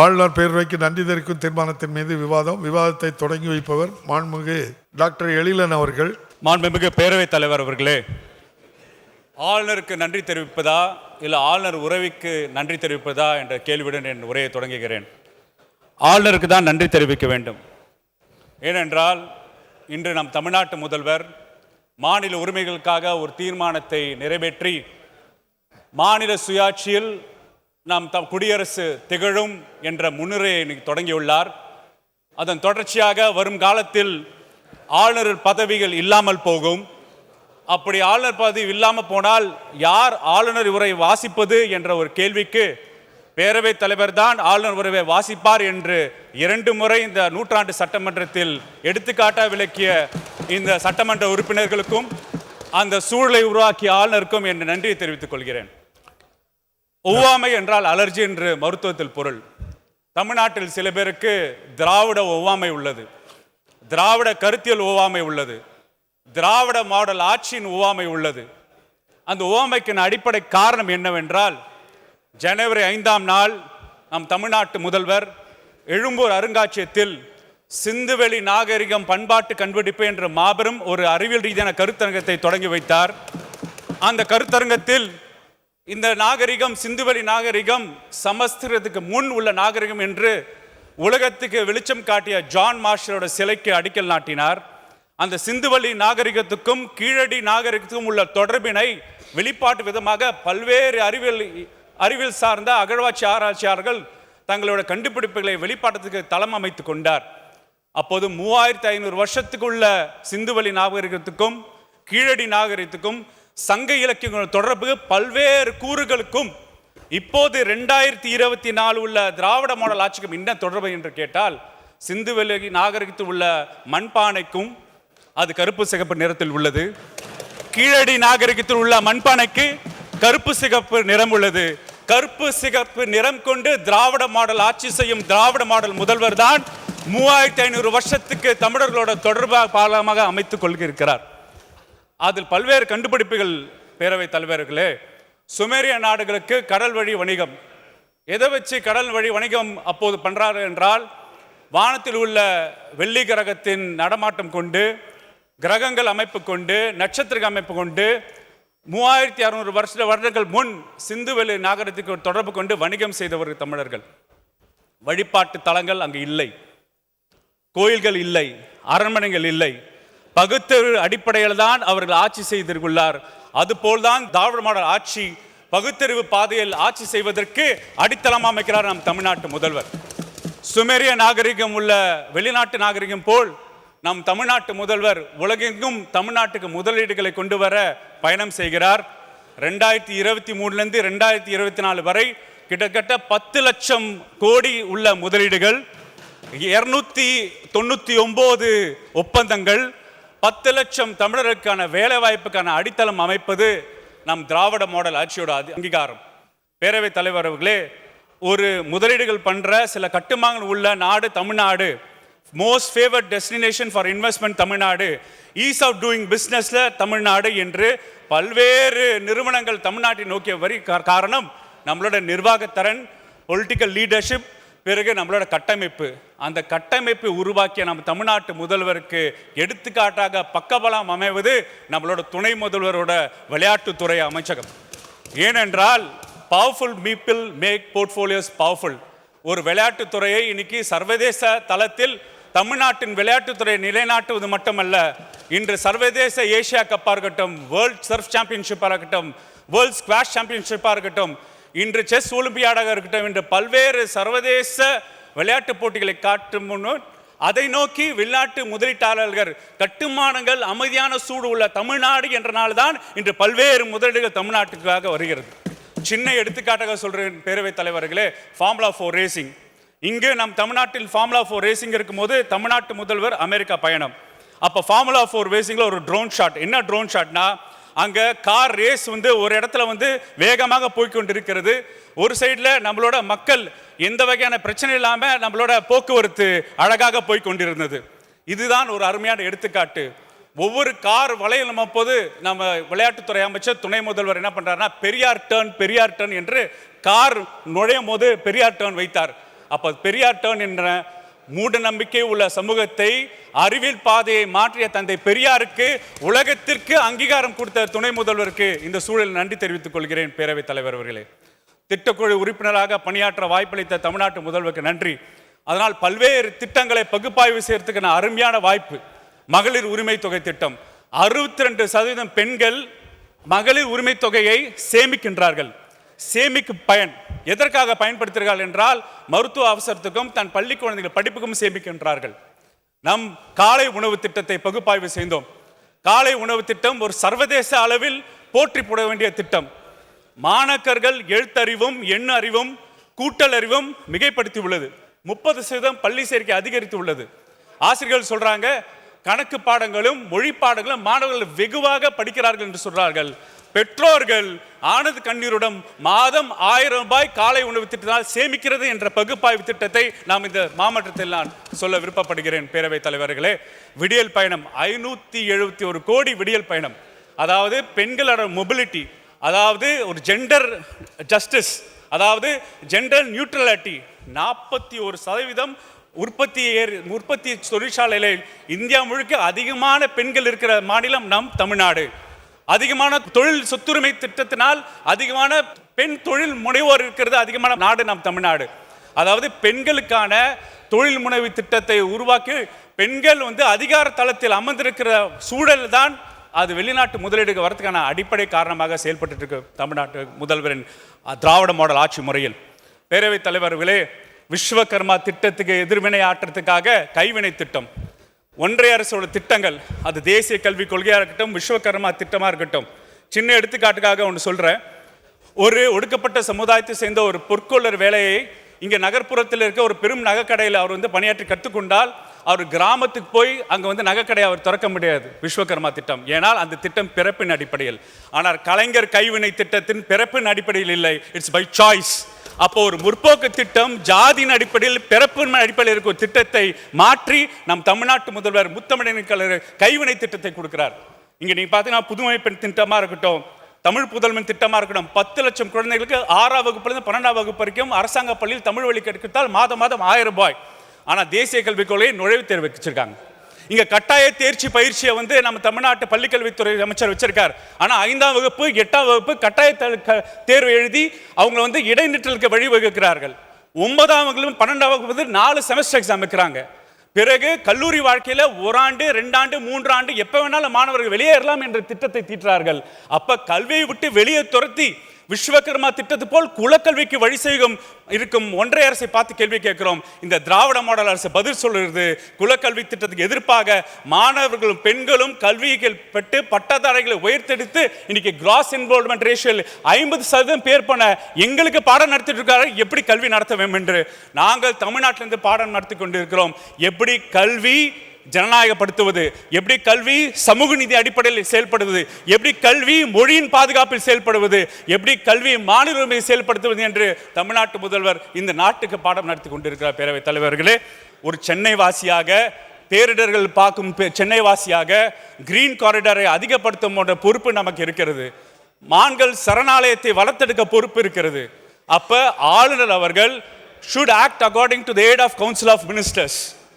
ஆளுநர் பேரவைக்கு நன்றி தெரிவிக்கும் தீர்மானத்தின் மீது விவாதத்தை தொடங்கி வைப்பவர் மாண்புமிகு டாக்டர் எழிலன் அவர்கள். மாண்புமிகு பேரவைத் தலைவர் அவர்களே, ஆளுநருக்கு நன்றி தெரிவிப்பதா இல்லை ஆளுநர் உறவிக்கு நன்றி தெரிவிப்பதா என்ற கேள்வியுடன் என் உரையை தொடங்குகிறேன். ஆளுநருக்கு தான் நன்றி தெரிவிக்க வேண்டும். ஏனென்றால் இன்று நம் தமிழ்நாட்டு முதல்வர் மாநில உரிமைகளுக்காக ஒரு தீர்மானத்தை நிறைவேற்றி மாநில சுயாட்சியில் நாம் குடியரசு திகழும் என்ற முன்னுரையை தொடங்கியுள்ளார். அதன் தொடர்ச்சியாக வரும் காலத்தில் ஆளுநர் பதவிகள் இல்லாமல் போகும். அப்படி ஆளுநர் பதவி இல்லாமல் போனால் யார் ஆளுநர் உரை வாசிப்பது என்ற ஒரு கேள்விக்கு பேரவைத் தலைவர் தான் ஆளுநர் உரையை வாசிப்பார் என்று 2 முறை இந்த நூற்றாண்டு சட்டமன்றத்தில் எடுத்துக்காட்டாக விளக்கிய இந்த சட்டமன்ற உறுப்பினர்களுக்கும் அந்த சூழலை உருவாக்கிய ஆளுநருக்கும் என் நன்றியை தெரிவித்துக் கொள்கிறேன். ஒவ்வாமை என்றால் அலர்ஜி என்று மருத்துவத்தில் பொருள். தமிழ்நாட்டில் சில பேருக்கு திராவிட ஒவ்வாமை உள்ளது, திராவிட கருத்தியல் ஒவ்வாமை உள்ளது, திராவிட மாடல் ஆட்சியின் ஒவ்வாமை உள்ளது. அந்த ஒவ்வாமைக்கு அடிப்படை காரணம் என்னவென்றால், ஜனவரி 5ஆம் நாள் நம் தமிழ்நாட்டு முதல்வர் எழும்பூர் அருங்காட்சியகத்தில் சிந்துவெளி நாகரிகம் பண்பாட்டு கண்டுபிடிப்பு என்ற மாபெரும் ஒரு அறிவியல் ரீதியான கருத்தரங்கத்தை தொடங்கி வைத்தார். அந்த கருத்தரங்கத்தில் இந்த நாகரிகம் சிந்துவெளி நாகரிகம் சமஸ்கிருதத்துக்கு முன் உள்ள நாகரிகம் என்று உலகத்துக்கு வெளிச்சம் காட்டிய ஜான் மார்ஷலோட சிலைக்கு அடிக்கல் நாட்டினார். அந்த சிந்துவெளி நாகரிகத்துக்கும் கீழடி நாகரிகத்துக்கும் உள்ள தொடர்பினை வெளிப்பாட்டு விதமாக பல்வேறு அறிவியல் சார்ந்த அகழ்வாட்சி ஆராய்ச்சியாளர்கள் தங்களோட கண்டுபிடிப்புகளை வெளிப்பாட்டத்துக்கு தளம் அமைத்து கொண்டார். அப்போது 3500 வருஷத்துக்குள்ள சிந்துவெளி நாகரிகத்துக்கும் கீழடி நாகரிகத்துக்கும் சங்க இலக்கியங்களோட தொடர்பு பல்வேறு கூறுகளுக்கும் இப்போது 2024 உள்ள திராவிட மாடல் ஆட்சிக்கும் என்ன தொடர்பு என்று கேட்டால், சிந்துவெளி நாகரிகத்தில் உள்ள மண்பானைக்கும் அது கருப்பு சிகப்பு நிறத்தில் உள்ளது, கீழடி நாகரிகத்தில் உள்ள மண்பானைக்கு கருப்பு சிகப்பு நிறம் உள்ளது. கருப்பு சிகப்பு நிறம் கொண்டு திராவிட மாடல் ஆட்சி செய்யும் திராவிட மாடல் முதல்வர் தான் 3500 வருஷத்துக்கு தமிழர்களோட தொடர்பு பாலமாக அமைத்துக் கொள்கிறார். அதில் பல்வேறு கண்டுபிடிப்புகள். பேரவைத் தலைவர்களே, சுமேரிய நாடுகளுக்கு கடல் வழி வணிகம், எதை வச்சு கடல் வழி வணிகம் அப்போது பண்றாரு என்றால், வானத்தில் உள்ள வெள்ளி கிரகத்தின் நடமாட்டம் கொண்டு, கிரகங்கள் அமைப்பு கொண்டு, நட்சத்திர அமைப்பு கொண்டு 3600 வருடங்கள் முன் சிந்துவெளி நாகரிகத்துக்கு தொடர்பு கொண்டு வணிகம் செய்தவர்கள் தமிழர்கள். வழிபாட்டு தலங்கள் அங்கு இல்லை, கோயில்கள் இல்லை, அரண்மனைகள் இல்லை, பகுத்தறிவு அடிப்படையில் தான் அவர்கள் ஆட்சி செய்திருக்கிறார். அதுபோல்தான் திராவிட மாடல் ஆட்சி பகுத்தறிவு பாதையில் ஆட்சி செய்வதற்கு அடித்தளம் அமைக்கிறார் நம் தமிழ்நாட்டு முதல்வர். சுமேரிய நாகரிகம் உள்ள வெளிநாட்டு நாகரிகம் போல் நம் தமிழ்நாட்டு முதல்வர் உலகெங்கும் தமிழ்நாட்டுக்கு முதலீடுகளை கொண்டு வர பயணம் செய்கிறார். 2023 2024 வரை கிட்டத்தட்ட 10 லட்சம் கோடி உள்ள முதலீடுகள், 299 ஒப்பந்தங்கள், 10 லட்சம் தமிழருக்கான வேலை வாய்ப்புக்கான அடித்தளம் அமைப்பது நம் திராவிட மாடல் ஆட்சியோட அங்கீகாரம். பேரவைத் தலைவர் அவர்களே, ஒரு முதலீடுகள் பண்ற சில கட்டுமானங்கள் உள்ள நாடு Tamil Nadu, most favoured destination for investment Tamil Nadu, ease of doing பிஸ்னஸ்ல தமிழ்நாடு என்று பல்வேறு நிறுவனங்கள் தமிழ்நாட்டை நோக்கிய வரி காரணம் நம்மளோட நிர்வாகத்திறன், பொலிட்டிக்கல் லீடர்ஷிப், பிறகு நம்மளோட கட்டமைப்பு. அந்த கட்டமைப்பை உருவாக்கிய நம்ம தமிழ்நாட்டு முதல்வருக்கு எடுத்துக்காட்டாக பக்கபலம் அமைவது நம்மளோட துணை முதல்வரோட விளையாட்டுத்துறை அமைச்சகம். ஏனென்றால் powerful people make portfolios powerful. ஒரு விளையாட்டுத்துறையை இன்னைக்கு சர்வதேச தளத்தில் தமிழ்நாட்டின் விளையாட்டுத்துறை நிலைநாட்டுவது மட்டுமல்ல, இன்று சர்வதேச ஏசியா கப்பாக இருக்கட்டும், வேர்ல்ட் சர்ஃப் சாம்பியன்ஷிப்பாக இருக்கட்டும், வேர்ல்ட் ஸ்குவாஷ் சாம்பியன்ஷிப்பாக இருக்கட்டும், இன்று செஸ் ஒலிம்பியாடாக இருக்கட்டும், இன்று பல்வேறு சர்வதேச விளையாட்டு போட்டிகளை காட்டும் முன் அதை நோக்கி வெளிநாட்டு முதலீட்டாளர்கள் கட்டுமானங்கள் அமைதியான சூடு உள்ள தமிழ்நாடு என்றனால்தான் இன்று பல்வேறு முதலீடுகள் தமிழ்நாட்டுக்காக வருகிறது. சின்ன எடுத்துக்காட்டாக சொல்றேன் பேரவைத் தலைவர்களே, ஃபார்முலா 4 ரேசிங். இங்கு நம் தமிழ்நாட்டில் ஃபார்முலா 4 ரேசிங் இருக்கும்போது தமிழ்நாட்டு முதல்வர் அமெரிக்கா பயணம். அப்போ ஃபார்முலா 4 ரேசிங்ல ஒரு ட்ரோன் ஷாட். என்ன ட்ரோன் ஷாட்னா, அங்க கார் ரேஸ் ஒரு இடத்துல வேகமாக போய்கொண்டிருக்கிறது. ஒரு சைடுல நம்மளோட மக்கள் எந்த வகையான பிரச்சனை இல்லாம நம்மளோட போக்குவரத்து அழகாக போய்கொண்டிருந்தது. இதுதான் ஒரு அருமையான எடுத்துக்காட்டு. ஒவ்வொரு கார் வளையலும் அப்போது நம்ம விளையாட்டுத்துறை அமைச்சர் துணை முதல்வர் என்ன பண்றாருன்னா பெரியார் டர்ன் என்று கார் நுழையும் போது பெரியார் டர்ன் வைத்தார். அப்போ பெரியார் டர்ன் என்ற மூட நம்பிக்கை உள்ள சமூகத்தை அறிவியல் பாதையை மாற்றிய தந்தை பெரியாருக்கு உலகத்திற்கு அங்கீகாரம் கொடுத்த துணை முதல்வருக்கு இந்த சூழலில் நன்றி தெரிவித்துக் கொள்கிறேன். பேரவைத் தலைவர் அவர்களே, திட்டக்குழு உறுப்பினராக பணியாற்ற வாய்ப்பளித்த தமிழ்நாட்டு முதல்வருக்கு நன்றி. அதனால் பல்வேறு திட்டங்களை பகுப்பாய்வு செய்யறதுக்கான அருமையான வாய்ப்பு. மகளிர் உரிமை தொகை திட்டம், 62% பெண்கள் மகளிர் உரிமை தொகையை சேமிக்கின்றார்கள். சேமிக்கும் பயன் எதற்காக பயன்படுத்துகிறார்கள் என்றால் மருத்துவ அவசரத்துக்கும் தன் பள்ளி குழந்தைகள் படிப்புக்கும் சேமிக்கின்றார்கள். நம் காலை உணவு திட்டத்தை பகுப்பாய்வு செய்தோம். காலை உணவு திட்டம் ஒரு சர்வதேச அளவில் போற்றி போட வேண்டிய திட்டம். மாணக்கர்கள் எழுத்தறிவும் எண்ண அறிவும் கூட்டல் அறிவும் மிகைப்படுத்தி உள்ளது. 30% பள்ளி சேர்க்கை அதிகரித்து உள்ளது. ஆசிரியர்கள் சொல்றாங்க, கணக்கு பாடங்களும் மொழி பாடங்களும் மாணவர்கள் வெகுவாக படிக்கிறார்கள் என்று சொல்றார்கள். பெற்றோர்கள் ஆனது கண்ணீருடன் மாதம் 1000 ரூபாய் காலை உணவு திட்டத்தால் சேமிக்கிறது என்ற பகுப்பாய்வு திட்டத்தை நாம் இந்த மாவட்டத்தில் நான் சொல்ல விருப்பப்படுகிறேன். பேரவைத் தலைவர்களே, விடியல் பயணம் 571 கோடி விடியல் பயணம், அதாவது பெண்களோட மொபிலிட்டி, அதாவது ஒரு ஜெண்டர் ஜஸ்டிஸ், அதாவது ஜெண்டர் நியூட்ரலிட்டி. 41% உற்பத்தி தொழிற்சாலைகளில் இந்தியா முழுக்க அதிகமான பெண்கள் இருக்கிற மாநிலம் நம் தமிழ்நாடு. அதிகமான தொழில் சொத்துரிமை திட்டத்தினால் அதிகமான பெண் தொழில் முனைவோர் இருக்கிறது அதிகமான நாடு நம் தமிழ்நாடு. அதாவது பெண்களுக்கான தொழில் முனைவு திட்டத்தை உருவாக்கி பெண்கள் அதிகார தளத்தில் அமர்ந்திருக்கிற சூழல் தான் அது வெளிநாட்டு முதலீடுக்கு வரதுக்கான அடிப்படை காரணமாக செயல்பட்டு இருக்கு தமிழ்நாட்டு முதல்வரின் திராவிட மாடல் ஆட்சி முறையில். பேரவைத் தலைவர்களே, விஸ்வகர்மா திட்டத்துக்கு எதிர்வினை ஆற்றத்துக்காக கைவினை திட்டம், ஒன்றிய அரசோட திட்டங்கள், அது தேசிய கல்விக் கொள்கையாக இருக்கட்டும், விஸ்வகர்மா திட்டமாக இருக்கட்டும். சின்ன எடுத்துக்காட்டுக்காக ஒன்று சொல்கிறேன். ஒரு ஒடுக்கப்பட்ட சமுதாயத்தை சேர்ந்த ஒரு பொற்கொள்ளர் வேலையை இங்கே நகர்ப்புறத்தில் இருக்க ஒரு பெரும் நகைக்கடையில் அவர் பணியாற்றி கற்றுக்கொண்டால் அவர் கிராமத்துக்கு போய் அங்கே நகைக்கடையை அவர் திறக்க முடியாது. விஸ்வகர்மா திட்டம், ஏனால் அந்த திட்டம் பிறப்பின் அடிப்படையில். ஆனால் கலைஞர் கைவினை திட்டத்தின் பிறப்பின் அடிப்படையில் இல்லை, இட்ஸ் பை சாய்ஸ். அப்போ ஒரு முற்போக்கு திட்டம் ஜாதியின் அடிப்படையில் பிறப்பின் அடிப்படையில் இருக்கும் திட்டத்தை மாற்றி நம் தமிழ்நாட்டு முதல்வர் முத்தமிழின் கலைஞர் கைவினை திட்டத்தை கொடுக்கிறார். இங்க நீங்க பாத்தீங்கன்னா புதுமை பெண் திட்டமா இருக்கட்டும், தமிழ் புதல்வன் திட்டமா இருக்கட்டும், 10 லட்சம் குழந்தைகளுக்கு 6ஆம் வகுப்பிலிருந்து 12ஆம் வகுப்பு வரைக்கும் அரசாங்க பள்ளியில் தமிழ் வழி கற்பித்தால் மாதம் 1000 ரூபாய். ஆனா தேசிய கல்விக் கொள்கையை நுழைவுத் தேர்வு வச்சிருக்காங்க. இங்க கட்டாய தேர்ச்சி பயிற்சியை நம்ம தமிழ்நாட்டு பள்ளிக்கல்வித்துறை அமைச்சர் வச்சிருக்கார். ஆனா 5ஆம் வகுப்பு 8ஆம் வகுப்பு கட்டாய தேர்வு எழுதி அவங்க இடைநிற்றலுக்கு வழிவகுக்கிறார்கள். 9ஆம் வகுப்பு 12ஆம் வகுப்பு 4 செமஸ்டர் எக்ஸாம் வைக்கிறாங்க. பிறகு கல்லூரி வாழ்க்கையில 1 ஆண்டு 2 ஆண்டு 3 ஆண்டு எப்ப வேணாலும் மாணவர்கள் வெளியேறலாம் என்ற திட்டத்தை தீட்டுறார்கள். அப்ப கல்வியை விட்டு வெளியே துரத்தி விஸ்வகர்மா திட்டத்து போல் குலக்கல்விக்கு வழி செய்யும் இருக்கும் ஒன்றிய அரசை பார்த்து கேள்வி கேட்கிறோம். இந்த திராவிட மாடல் அரசு பதில் சொல்லுறது, குலக்கல்வி திட்டத்துக்கு எதிர்ப்பாக மாணவர்களும் பெண்களும் கல்விகள் பெற்று பட்டதாரிகளை உயர்த்தெடுத்து இன்னைக்கு கிராஸ் என்ரோல்மெண்ட் ரேஷியோவில் 50% பேர் பண்ண எங்களுக்கு பாடம் நடத்திட்டு இருக்காரு. எப்படி கல்வி நடத்த வேண்டும் என்று நாங்கள் தமிழ்நாட்டிலிருந்து பாடம் நடத்தி கொண்டிருக்கிறோம். எப்படி கல்வி ஜனநாயகப்படுத்துவது, எப்படி கல்வி சமூக நீதி அடிப்படையில் செயல்படுவது, எப்படி கல்வி மொழியின் பாதுகாப்பில் செயல்படுவது, எப்படி கல்வி மாநில உரிமையை செயல்படுத்துவது என்று தமிழ்நாட்டு முதல்வர் இந்த நாட்டுக்கு பாடம் நடத்தி கொண்டிருக்கிறார். பேரவைத் தலைவர்களே, ஒரு சென்னை வாசியாக, பேரிடர்கள் பார்க்கும் சென்னை வாசியாக கிரீன் காரிடாரை அதிகப்படுத்தும் போன்ற பொறுப்பு நமக்கு இருக்கிறது. மான்கள் சரணாலயத்தை வளர்த்தெடுக்க பொறுப்பு இருக்கிறது. அப்ப ஆளுநர் அவர்கள் should act according to the aid of Council of Ministers,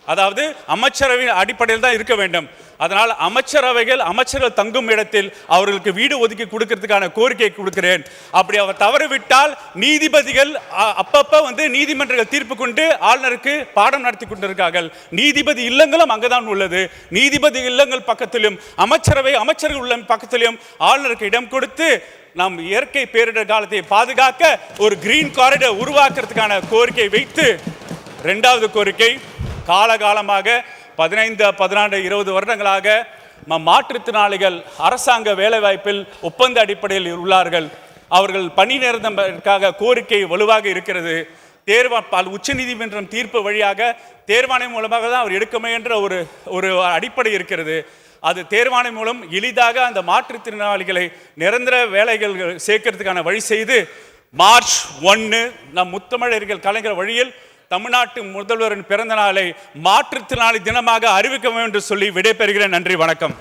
அதாவது அமைச்சரவை அடிப்படையில் தான் இருக்க வேண்டும். அதனால் அமைச்சர்கள் தங்கும் இடத்தில் அவர்களுக்கு வீடு ஒதுக்கி கொடுக்கிறதுக்கான கோரிக்கை கொடுக்கிறேன். அப்படி அவர் தவறிவிட்டால் நீதிபதிகள் அப்பப்ப நீதிமன்றங்கள் தீர்ப்பு கொண்டு ஆளுநருக்கு பாடம் நடத்தி கொண்டிருக்கார்கள். நீதிபதி இல்லங்களும் அங்குதான் உள்ளது. நீதிபதி இல்லங்கள் பக்கத்திலும் அமைச்சர்கள் உள்ள பக்கத்திலும் ஆளுநருக்கு இடம் கொடுத்து நாம் இயற்கை பேரிடர் காலத்தை பாதுகாக்க ஒரு கிரீன் காரிடார் உருவாக்குறதுக்கான கோரிக்கை வைத்து, 2வது கோரிக்கை, காலகாலமாக 15, 14, 20 வருடங்களாக மாற்றுத்திறனாளிகள் அரசாங்க வேலைவாய்ப்பில் ஒப்பந்த அடிப்படையில் உள்ளார்கள். அவர்கள் பணி நேரத்திற்காக கோரிக்கை வலுவாக இருக்கிறது. உச்ச நீதிமன்றம் தீர்ப்பு வழியாக தேர்வாணை மூலமாக தான் அவர் எடுக்க என்ற ஒரு அடிப்படை இருக்கிறது. அது தேர்வாணை மூலம் எளிதாக அந்த மாற்றுத்திறனாளிகளை நிரந்தர வேலைகள் சேர்க்கறதுக்கான வழி செய்து மார்ச் 1 நம் முத்தமிழர்கள் கலைஞர் வழியில் தமிழ்நாட்டு முதல்வரின் பிறந்த நாளை மாற்றுத்திறனாளி தினமாக அறிவிக்க வேண்டும் என்று சொல்லி விடைபெறுகிறேன். நன்றி, வணக்கம்.